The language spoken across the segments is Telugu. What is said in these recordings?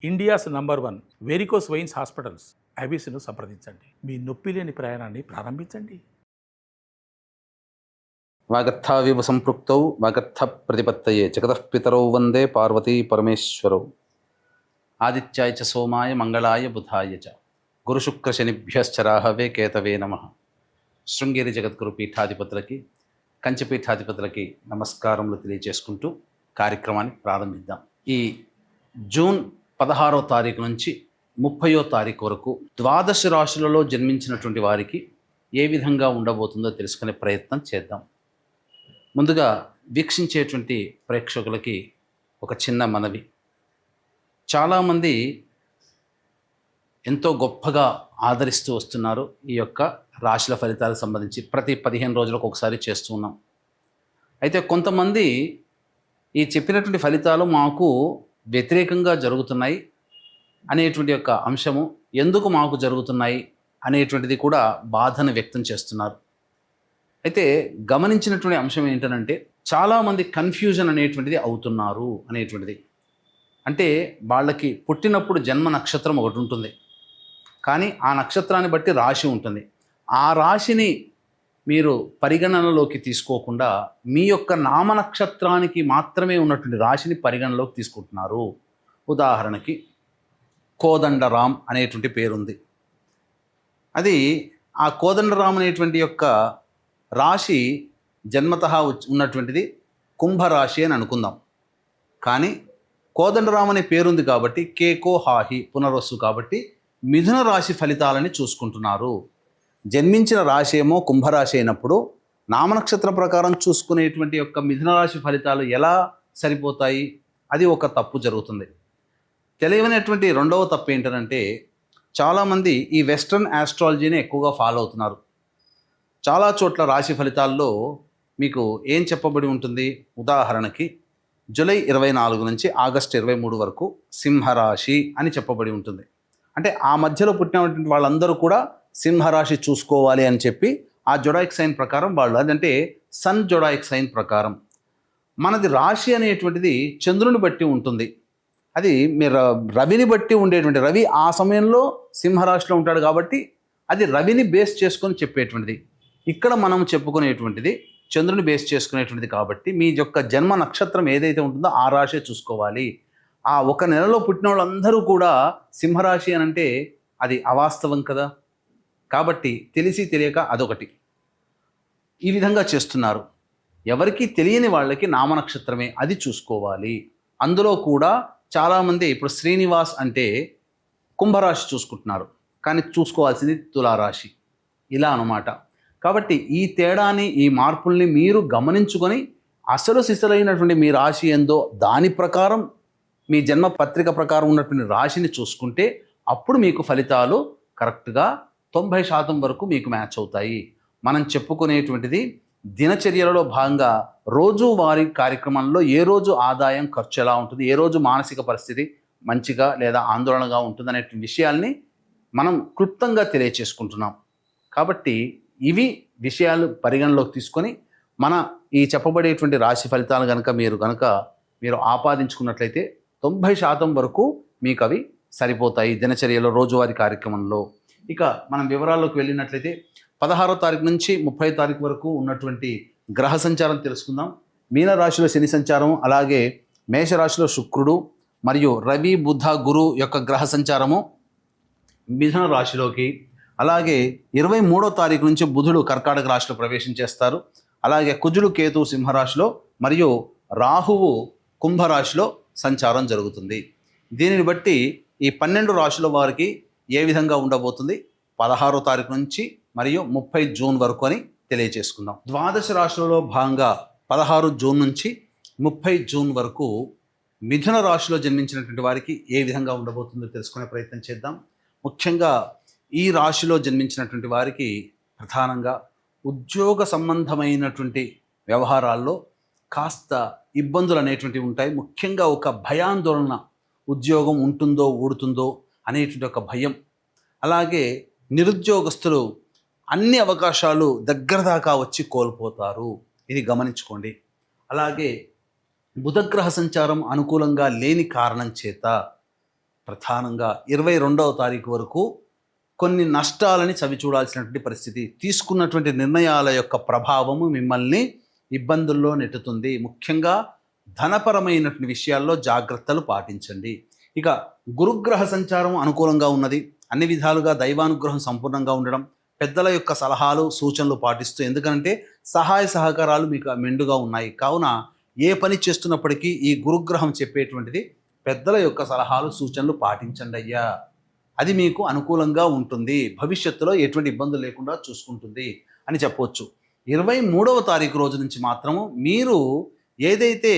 India's number 1 varicose veins hospitals ఐబీసీను సంప్రదించండి. మీ నొప్పి లేని ప్రయాణాన్ని ప్రారంభించండి. వాగర్థావివ సంపృక్తౌ వాగర్థ ప్రతిపత్తయే జగతః పితరౌ వందే పార్వతీ పరమేశ్వరౌ. ఆదిత్యాయ చ సోమాయ మంగళాయ బుధాయ చ గురుశుక్ర శనిభ్యశ్చరాహవే కేతవే నమః. శృంగేరి జగద్గురు పీఠాధిపతులకి, కంచి పీఠాధిపతులకి నమస్కారములు తెలియజేసుకుంటూ కార్యక్రమాన్ని ప్రారంభిద్దాం. ఈ జూన్ 16వ తారీఖు నుంచి 30వ తారీఖు వరకు ద్వాదశ రాశులలో జన్మించినటువంటి వారికి ఏ విధంగా ఉండబోతుందో తెలుసుకునే ప్రయత్నం చేద్దాం. ముందుగా వీక్షించేటువంటి ప్రేక్షకులకి ఒక చిన్న మనవి. చాలామంది ఎంతో గొప్పగా ఆదరిస్తూ వస్తున్నారు ఈ యొక్క రాశుల ఫలితాలకు సంబంధించి. ప్రతి 15 రోజులకు ఒకసారి చేస్తూ ఉన్నాం. అయితే కొంతమంది ఈ చెప్పినటువంటి ఫలితాలు మాకు వ్యతిరేకంగా జరుగుతున్నాయి అనేటువంటి యొక్క అంశము, ఎందుకు మాకు జరుగుతున్నాయి అనేటువంటిది కూడా బాధను వ్యక్తం చేస్తున్నారు. అయితే గమనించినటువంటి అంశం ఏంటంటే, చాలామంది కన్ఫ్యూజన్ అనేటువంటిది అవుతున్నారు అనేటువంటిది. అంటే వాళ్ళకి పుట్టినప్పుడు జన్మ నక్షత్రం ఒకటి ఉంటుంది, కానీ ఆ నక్షత్రాన్ని బట్టి రాశి ఉంటుంది. ఆ రాశిని మీరు పరిగణనలోకి తీసుకోకుండా మీ యొక్క నామ నక్షత్రానికి మాత్రమే ఉన్నటువంటి రాశిని పరిగణలోకి తీసుకుంటున్నారు. ఉదాహరణకి కోదండరాం అనేటువంటి పేరుంది. అది ఆ కోదండరాం అనేటువంటి యొక్క రాశి జన్మతః ఉన్నటువంటిది కుంభరాశి అని అనుకుందాం. కానీ కోదండరాం అనే పేరుంది కాబట్టి కేకో హాహి పునర్వసు కాబట్టి మిథున రాశి ఫలితాలని చూసుకుంటున్నారు. జన్మించిన రాశి ఏమో కుంభరాశి అయినప్పుడు నామనక్షత్ర ప్రకారం చూసుకునేటువంటి యొక్క మిథున రాశి ఫలితాలు ఎలా సరిపోతాయి? అది ఒక తప్పు జరుగుతుంది. తెలియనటువంటి రెండవ తప్పు ఏంటంటే, చాలామంది ఈ వెస్ట్రన్ ఆస్ట్రాలజీని ఎక్కువగా ఫాలో అవుతున్నారు. చాలా చోట్ల రాశి ఫలితాల్లో మీకు ఏం చెప్పబడి ఉంటుంది? ఉదాహరణకి జూలై 24 నుంచి ఆగస్టు 23 వరకు సింహరాశి అని చెప్పబడి ఉంటుంది. అంటే ఆ మధ్యలో పుట్టినటువంటి వాళ్ళందరూ కూడా సింహరాశి చూసుకోవాలి అని చెప్పి ఆ జొడాయిక్ సైన్ ప్రకారం వాళ్ళు, అదంటే సన్ జొడాయిక్ సైన్ ప్రకారం. మనది రాశి అనేటువంటిది చంద్రుని బట్టి ఉంటుంది. అది మీరు రవిని బట్టి ఉండేటువంటి, రవి ఆ సమయంలో సింహరాశిలో ఉంటాడు కాబట్టి అది రవిని బేస్ చేసుకొని చెప్పేటువంటిది. ఇక్కడ మనం చెప్పుకునేటువంటిది చంద్రుని బేస్ చేసుకునేటువంటిది కాబట్టి మీ యొక్క జన్మ నక్షత్రం ఏదైతే ఉంటుందో ఆ రాశి చూసుకోవాలి. ఆ ఒక నెలలో పుట్టిన వాళ్ళందరూ కూడా సింహరాశి అని అంటే అది అవాస్తవం కదా. కాబట్టి తెలిసి తెలియక అదొకటి ఈ విధంగా చేస్తున్నారు. ఎవరికి తెలియని వాళ్ళకి నామనక్షత్రమే అది చూసుకోవాలి. అందులో కూడా చాలామంది ఇప్పుడు శ్రీనివాస్ అంటే కుంభరాశి చూసుకుంటున్నారు, కానీ చూసుకోవాల్సింది తులారాశి, ఇలా అన్నమాట. కాబట్టి ఈ తేడాని, ఈ మార్పుల్ని మీరు గమనించుకొని అసలు సిసలైనటువంటి మీ రాశి ఏందో దాని ప్రకారం మీ జన్మ పత్రిక ప్రకారం ఉన్నటువంటి రాశిని చూసుకుంటే అప్పుడు మీకు ఫలితాలు కరెక్ట్గా 90% వరకు మీకు మ్యాచ్ అవుతాయి. మనం చెప్పుకునేటువంటిది దినచర్యలలో భాగంగా రోజువారీ కార్యక్రమంలో ఏ రోజు ఆదాయం ఖర్చు ఎలా ఉంటుంది, ఏ రోజు మానసిక పరిస్థితి మంచిగా లేదా ఆందోళనగా ఉంటుంది అనే విషయాల్ని మనం క్లుప్తంగా తెలియచేసుకుంటున్నాం. కాబట్టి ఇవి విషయాలు పరిగణలోకి తీసుకొని మన ఈ చెప్పబడేటువంటి రాశి ఫలితాలు మీరు ఆపాదించుకున్నట్లయితే 90% వరకు మీకు అవి సరిపోతాయి దినచర్యలో రోజువారీ కార్యక్రమంలో. ఇక మనం వివరాల్లోకి వెళ్ళినట్లయితే 16వ తారీఖు నుంచి 30వ తారీఖు వరకు ఉన్నటువంటి గ్రహ సంచారం తెలుసుకుందాం. మీనరాశిలో శని సంచారం, అలాగే మేషరాశిలో శుక్రుడు మరియు రవి బుధ గురు యొక్క గ్రహ సంచారము మిథున రాశిలోకి, అలాగే 23వ తారీఖు నుంచి బుధుడు కర్కాటక రాశిలో ప్రవేశం చేస్తారు. అలాగే కుజుడు కేతు సింహరాశిలో మరియు రాహువు కుంభరాశిలో సంచారం జరుగుతుంది. దీనిని బట్టి ఈ 12 రాశుల వారికి ఏ విధంగా ఉండబోతుంది 16వ తారీఖు నుంచి మరియు 30 జూన్ వరకు అని తెలియజేసుకుందాం. ద్వాదశ రాశులలో భాగంగా 16 జూన్ నుంచి 30 జూన్ వరకు మిథున రాశిలో జన్మించినటువంటి వారికి ఏ విధంగా ఉండబోతుందో తెలుసుకునే ప్రయత్నం చేద్దాం. ముఖ్యంగా ఈ రాశిలో జన్మించినటువంటి వారికి ప్రధానంగా ఉద్యోగ సంబంధమైనటువంటి వ్యవహారాల్లో కాస్త ఇబ్బందులు అనేటువంటివి ఉంటాయి. ముఖ్యంగా ఒక భయాందోళన, ఉద్యోగం ఉంటుందో ఊడుతుందో అనేటువంటి ఒక భయం. అలాగే నిరుద్యోగస్తులు అన్ని అవకాశాలు దగ్గర దాకా వచ్చి కోల్పోతారు, ఇది గమనించుకోండి. అలాగే బుధగ్రహ సంచారం అనుకూలంగా లేని కారణం చేత ప్రధానంగా 22వ తారీఖు వరకు కొన్ని నష్టాలని చవిచూడాల్సినటువంటి పరిస్థితి. తీసుకున్నటువంటి నిర్ణయాల యొక్క ప్రభావము మిమ్మల్ని ఇబ్బందుల్లో నెట్టుతుంది. ముఖ్యంగా ధనపరమైనటువంటి విషయాల్లో జాగ్రత్తలు పాటించండి. ఇక గురుగ్రహ సంచారం అనుకూలంగా ఉన్నది. అన్ని విధాలుగా దైవానుగ్రహం సంపూర్ణంగా ఉండడం, పెద్దల యొక్క సలహాలు సూచనలు పాటిస్తూ, ఎందుకంటే సహాయ సహకారాలు మీకు మెండుగా ఉన్నాయి. కావున ఏ పని చేస్తున్నప్పటికీ ఈ గురుగ్రహం చెప్పేటువంటిది పెద్దల యొక్క సలహాలు సూచనలు పాటించండి అయ్యా, అది మీకు అనుకూలంగా ఉంటుంది, భవిష్యత్తులో ఎటువంటి ఇబ్బందులు లేకుండా చూసుకుంటుంది అని చెప్పవచ్చు. 23వ తారీఖు రోజు నుంచి మాత్రము మీరు ఏదైతే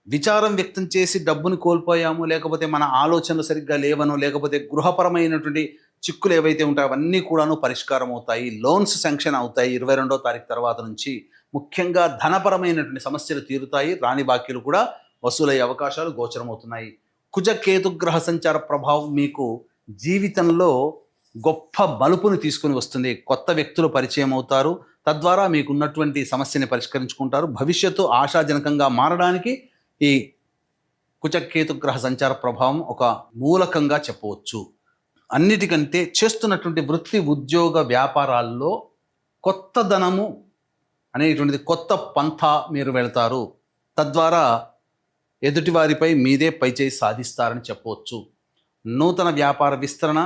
విచారం వ్యక్తం చేసి డబ్బుని కోల్పోయాము, లేకపోతే మన ఆలోచనలు సరిగ్గా లేవనో, లేకపోతే గృహపరమైనటువంటి చిక్కులు ఏవైతే ఉంటాయో అవన్నీ కూడాను పరిష్కారం అవుతాయి. లోన్స్ శాంక్షన్ అవుతాయి 22వ తారీఖు తర్వాత నుంచి. ముఖ్యంగా ధనపరమైనటువంటి సమస్యలు తీరుతాయి. రాణి బాకీలు కూడా వసూలయ్యే అవకాశాలు గోచరమవుతున్నాయి. కుజ కేతుగ్రహ సంచార ప్రభావం మీకు జీవితంలో గొప్ప మలుపుని తీసుకుని వస్తుంది. కొత్త వ్యక్తులు పరిచయం అవుతారు. తద్వారా మీకున్నటువంటి సమస్యని పరిష్కరించుకుంటారు. భవిష్యత్తు ఆశాజనకంగా మారడానికి ఈ కుజకేతుగ్రహ సంచార ప్రభావం ఒక మూలకంగా చెప్పవచ్చు. అన్నిటికంటే చేస్తున్నటువంటి వృత్తి ఉద్యోగ వ్యాపారాల్లో కొత్త ధనము అనేటువంటిది, కొత్త పంథా మీరు వెళ్తారు. తద్వారా ఎదుటివారిపై మీదే పైచేయి సాధిస్తారని చెప్పవచ్చు. నూతన వ్యాపార విస్తరణ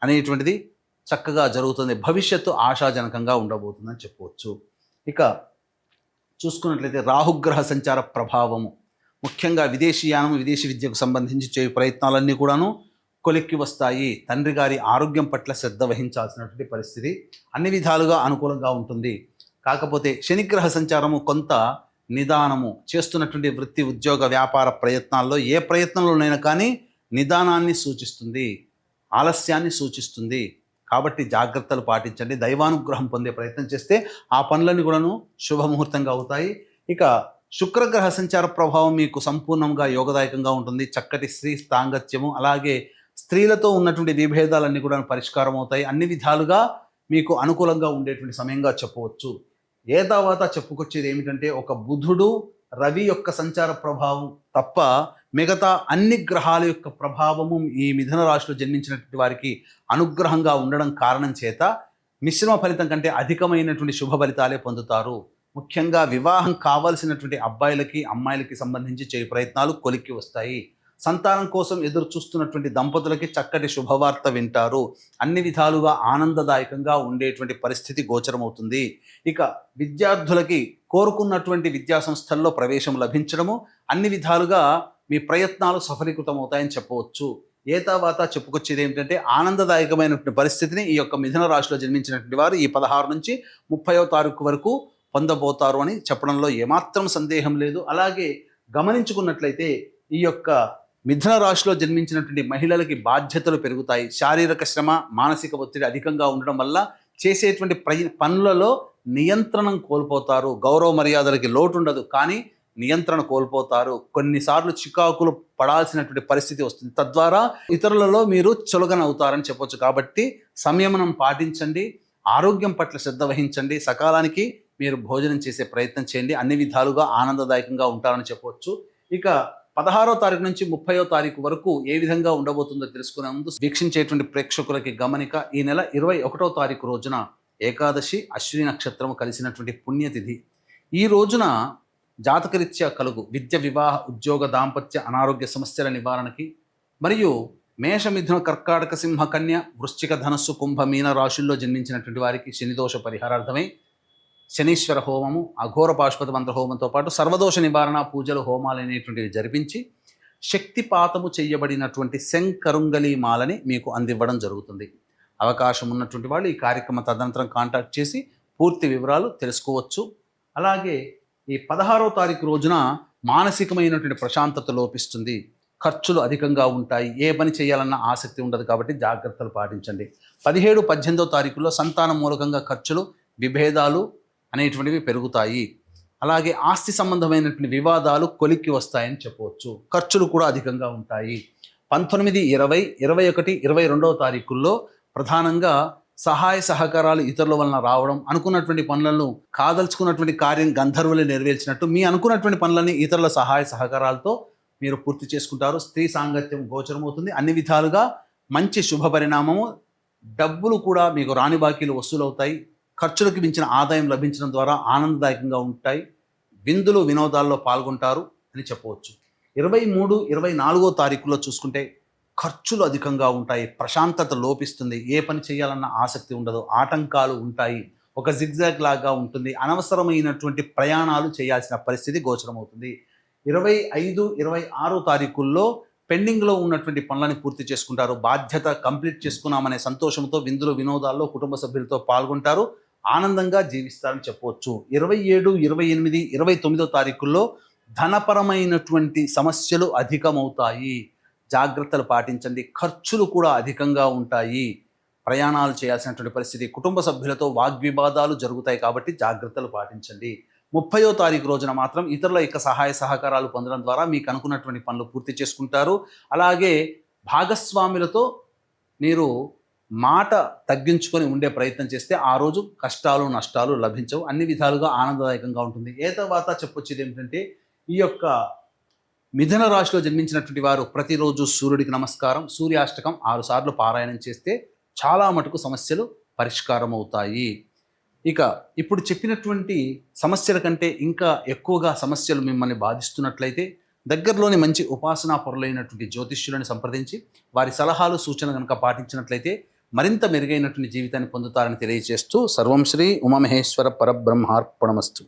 అనేటువంటిది చక్కగా జరుగుతుంది. భవిష్యత్తు ఆశాజనకంగా ఉండబోతుందని చెప్పవచ్చు. ఇక చూసుకున్నట్లయితే రాహుగ్రహ సంచార ప్రభావము ముఖ్యంగా విదేశీయానం, విదేశీ విద్యకు సంబంధించి చేయు ప్రయత్నాలన్నీ కూడాను కొలిక్కి వస్తాయి. తండ్రి గారి ఆరోగ్యం పట్ల శ్రద్ధ వహించాల్సినటువంటి పరిస్థితి అన్ని విధాలుగా అనుకూలంగా ఉంటుంది. కాకపోతే శనిగ్రహ సంచారము కొంత నిదానము, చేస్తున్నటువంటి వృత్తి ఉద్యోగ వ్యాపార ప్రయత్నాల్లో ఏ ప్రయత్నంలోనైనా కానీ నిదానాన్ని సూచిస్తుంది, ఆలస్యాన్ని సూచిస్తుంది. కాబట్టి జాగ్రత్తలు పాటించండి. దైవానుగ్రహం పొందే ప్రయత్నం చేస్తే ఆ పనులన్నీ కూడాను శుభముహూర్తంగా అవుతాయి. ఇక శుక్రగ్రహ సంచార ప్రభావం మీకు సంపూర్ణంగా యోగదాయకంగా ఉంటుంది. చక్కటి స్త్రీ సాంగత్యము, అలాగే స్త్రీలతో ఉన్నటువంటి విభేదాలన్నీ కూడా పరిష్కారం అవుతాయి. అన్ని విధాలుగా మీకు అనుకూలంగా ఉండేటువంటి సమయంగా చెప్పవచ్చు. ఏ తర్వాత చెప్పుకొచ్చేది ఏమిటంటే, ఒక బుధుడు రవి యొక్క సంచార ప్రభావం తప్ప మిగతా అన్ని గ్రహాల యొక్క ప్రభావము ఈ మిథున రాశిలో జన్మించినటువంటి వారికి అనుగ్రహంగా ఉండడం కారణం చేత మిశ్రమ ఫలితం కంటే అధికమైనటువంటి శుభ ఫలితాలే పొందుతారు. ముఖ్యంగా వివాహం కావాల్సినటువంటి అబ్బాయిలకి అమ్మాయిలకి సంబంధించి చేయు ప్రయత్నాలు కొలిక్కి వస్తాయి. సంతానం కోసం ఎదురు చూస్తున్నటువంటి దంపతులకి చక్కటి శుభవార్త వింటారు. అన్ని విధాలుగా ఆనందదాయకంగా ఉండేటువంటి పరిస్థితి గోచరమవుతుంది. ఇక విద్యార్థులకి కోరుకున్నటువంటి విద్యా సంస్థల్లో ప్రవేశం లభించడము, అన్ని విధాలుగా మీ ప్రయత్నాలు సఫలీకృతమవుతాయని చెప్పవచ్చు. ఏ తర్వాత చెప్పుకొచ్చేది ఏమిటంటే, ఆనందదాయకమైనటువంటి పరిస్థితిని ఈ యొక్క మిథున రాశిలో జన్మించినటువంటి వారు ఈ 16 నుంచి 30వ తారీఖు వరకు పొందబోతారు అని చెప్పడంలో ఏమాత్రం సందేహం లేదు. అలాగే గమనించుకున్నట్లయితే ఈ యొక్క మిథున రాశిలో జన్మించినటువంటి మహిళలకి బాధ్యతలు పెరుగుతాయి. శారీరక శ్రమ, మానసిక ఒత్తిడి అధికంగా ఉండడం వల్ల చేసేటువంటి పనులలో నియంత్రణం కోల్పోతారు. గౌరవ మర్యాదలకి లోటు ఉండదు, కానీ నియంత్రణ కోల్పోతారు. కొన్నిసార్లు చికాకులు పడాల్సినటువంటి పరిస్థితి వస్తుంది. తద్వారా ఇతరులలో మీరు చులకన అవుతారని చెప్పొచ్చు. కాబట్టి సంయమనం పాటించండి, ఆరోగ్యం పట్ల శ్రద్ధ వహించండి, సకాలానికి మీరు భోజనం చేసే ప్రయత్నం చేయండి. అన్ని విధాలుగా ఆనందదాయకంగా ఉంటారని చెప్పవచ్చు. ఇక 16వ తారీఖు నుంచి 30వ తారీఖు వరకు ఏ విధంగా ఉండబోతుందో తెలుసుకునే ముందు వీక్షించేటువంటి ప్రేక్షకులకి గమనిక. ఈ నెల 21వ తారీఖు రోజున ఏకాదశి, అశ్విని నక్షత్రము కలిసినటువంటి పుణ్యతిథి. ఈ రోజున జాతకరీత్యా కలుగు విద్య, వివాహ, ఉద్యోగ, దాంపత్య, అనారోగ్య సమస్యల నివారణకి మరియు మేష, మిథున, కర్కాటక, సింహ, కన్య, వృశ్చిక, ధనస్సు, కుంభ, మీన రాశుల్లో జన్మించినటువంటి వారికి శనిదోష పరిహారార్థమై శనీశ్వర హోమము, అఘోర పాశుపత మంత్ర హోమంతో పాటు సర్వదోష నివారణ పూజలు, హోమాలు అనేటువంటివి జరిపించి శక్తిపాతము చేయబడినటువంటి శంకరుంగలి మాలని మీకు అందివ్వడం జరుగుతుంది. అవకాశం ఉన్నటువంటి వాళ్ళు ఈ కార్యక్రమం తదనంతరం కాంటాక్ట్ చేసి పూర్తి వివరాలు తెలుసుకోవచ్చు. అలాగే ఈ 16వ తారీఖు రోజున మానసికమైనటువంటి ప్రశాంతత లోపిస్తుంది. ఖర్చులు అధికంగా ఉంటాయి. ఏ పని చేయాలన్న ఆసక్తి ఉండదు, కాబట్టి జాగ్రత్తలు పాటించండి. 17, 18వ తారీఖులో సంతానం మూలకంగా ఖర్చులు, విభేదాలు అనేటువంటివి పెరుగుతాయి. అలాగే ఆస్తి సంబంధమైనటువంటి వివాదాలు కొలిక్కి వస్తాయని చెప్పవచ్చు. ఖర్చులు కూడా అధికంగా ఉంటాయి. 19, 20, 21, 22వ తారీఖుల్లో ప్రధానంగా సహాయ సహకారాలు ఇతరుల వలన రావడం, అనుకున్నటువంటి పనులను కాదలుచుకున్నటువంటి కార్యం గంధర్వులు నెరవేర్చినట్టు మీ అనుకున్నటువంటి పనులని ఇతరుల సహాయ సహకారాలతో మీరు పూర్తి చేసుకుంటారు. స్త్రీ సాంగత్యం గోచరమవుతుంది. అన్ని విధాలుగా మంచి శుభ పరిణామము. డబ్బులు కూడా మీకు రాని బాకీలు వసూలవుతాయి. ఖర్చులకు మించిన ఆదాయం లభించడం ద్వారా ఆనందదాయకంగా ఉంటాయి. విందులు వినోదాల్లో పాల్గొంటారు అని చెప్పవచ్చు. 23, 24 తారీఖుల్లో చూసుకుంటే ఖర్చులు అధికంగా ఉంటాయి. ప్రశాంతత లోపిస్తుంది. ఏ పని చేయాలన్న ఆసక్తి ఉండదు. ఆటంకాలు ఉంటాయి. ఒక జిగ్జాగ్ లాగా ఉంటుంది. అనవసరమైనటువంటి ప్రయాణాలు చేయాల్సిన పరిస్థితి గోచరమవుతుంది. 25, 26 తారీఖుల్లో పెండింగ్లో ఉన్నటువంటి పనులను పూర్తి చేసుకుంటారు. బాధ్యత కంప్లీట్ చేసుకున్నామనే సంతోషంతో విందులు వినోదాల్లో కుటుంబ సభ్యులతో పాల్గొంటారు. ఆనందంగా జీవిస్తారని చెప్పవచ్చు. 27, 28, 29 తారీఖుల్లో ధనపరమైనటువంటి సమస్యలు అధికమవుతాయి. జాగ్రత్తలు పాటించండి. ఖర్చులు కూడా అధికంగా ఉంటాయి. ప్రయాణాలు చేయాల్సినటువంటి పరిస్థితి. కుటుంబ సభ్యులతో వాగ్వివాదాలు జరుగుతాయి కాబట్టి జాగ్రత్తలు పాటించండి. 30వ తారీఖు రోజున మాత్రం ఇతరుల యొక్క సహాయ సహకారాలు పొందడం ద్వారా మీకు అనుకున్నటువంటి పనులు పూర్తి చేసుకుంటారు. అలాగే భాగస్వాములతో మీరు మాట తగ్గించుకొని ఉండే ప్రయత్నం చేస్తే ఆ రోజు కష్టాలు నష్టాలు లభించవు. అన్ని విధాలుగా ఆనందదాయకంగా ఉంటుంది. ఏ తర్వాత చెప్పొచ్చేది ఏమిటంటే, ఈ యొక్క మిథున రాశిలో జన్మించినటువంటి వారు ప్రతిరోజు సూర్యుడికి నమస్కారం, సూర్యాష్టకం 6 సార్లు పారాయణం చేస్తే చాలా మటుకు సమస్యలు పరిష్కారం అవుతాయి. ఇక ఇప్పుడు చెప్పినటువంటి సమస్యల కంటే ఇంకా ఎక్కువగా సమస్యలు మిమ్మల్ని బాధిస్తున్నట్లయితే దగ్గరలోని మంచి ఉపాసనా పరులైనటువంటి జ్యోతిష్యులను సంప్రదించి వారి సలహాలు సూచనలు కనుక పాటించినట్లయితే మరింత మెరుగైనటువంటి జీవితాన్ని పొందుతారని తెలియజేస్తూ సర్వం శ్రీ ఉమామహేశ్వర పరబ్రహ్మార్పణమస్తు.